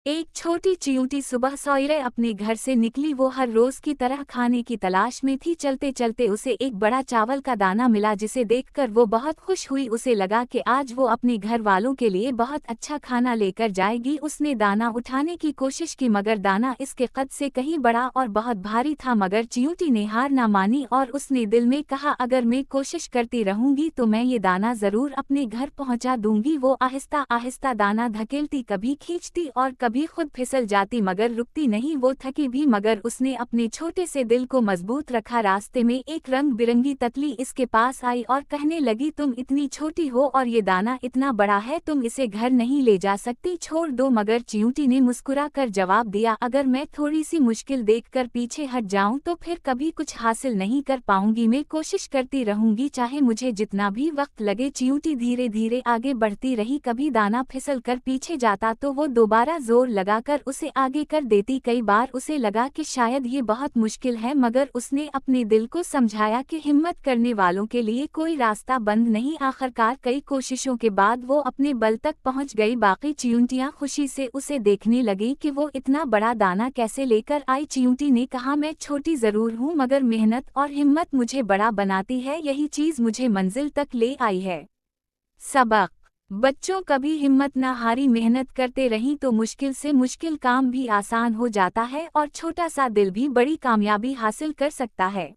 एक छोटी चिंटी सुबह सवेरे अपने घर से निकली। वो हर रोज की तरह खाने की तलाश में थी। चलते चलते उसे एक बड़ा चावल का दाना मिला, जिसे देखकर वो बहुत खुश हुई। उसे लगा कि आज वो अपने घर वालों के लिए बहुत अच्छा खाना लेकर जाएगी। उसने दाना उठाने की कोशिश की, मगर दाना इसके कद से कहीं बड़ा और बहुत भारी था। मगर चिंटी ने हार ना मानी और उसने दिल में कहा, अगर मैं कोशिश करती रहूंगी तो मैं ये दाना जरूर अपने घर पहुंचा दूंगी। वो आहिस्ता आहिस्ता दाना धकेलती, कभी खींचती और कभी खुद फिसल जाती, मगर रुकती नहीं। वो थकी भी, मगर उसने अपने छोटे से दिल को मजबूत रखा। रास्ते में एक रंग बिरंगी तितली इसके पास आई और कहने लगी, तुम इतनी छोटी हो और ये दाना इतना बड़ा है, तुम इसे घर नहीं ले जा सकती, छोड़ दो। मगर चिंटी ने मुस्कुरा कर जवाब दिया, अगर मैं थोड़ी सी मुश्किल देखकर पीछे हट जाऊं तो फिर कभी कुछ हासिल नहीं कर पाऊंगी। मैं कोशिश करती रहूंगी, चाहे मुझे जितना भी वक्त लगे। चिंटी धीरे धीरे आगे बढ़ती रही। कभी दाना फिसल कर पीछे जाता तो वो दोबारा जोर लगाकर उसे आगे कर देती। कई बार उसे लगा कि शायद ये बहुत मुश्किल है, मगर उसने अपने दिल को समझाया कि हिम्मत करने वालों के लिए कोई रास्ता बंद नहीं। आखिरकार कई कोशिशों के बाद वो अपने बल तक पहुंच गई। बाकी चिंटियां खुशी से उसे देखने लगी कि वो इतना बड़ा दाना कैसे लेकर आई। चिंटी ने कहा, मैं छोटी जरूर हूँ, मगर मेहनत और हिम्मत मुझे बड़ा बनाती है। यही चीज मुझे मंजिल तक ले आई है। सबक: बच्चों, कभी हिम्मत न हारी, मेहनत करते रहीं तो मुश्किल से मुश्किल काम भी आसान हो जाता है और छोटा सा दिल भी बड़ी कामयाबी हासिल कर सकता है।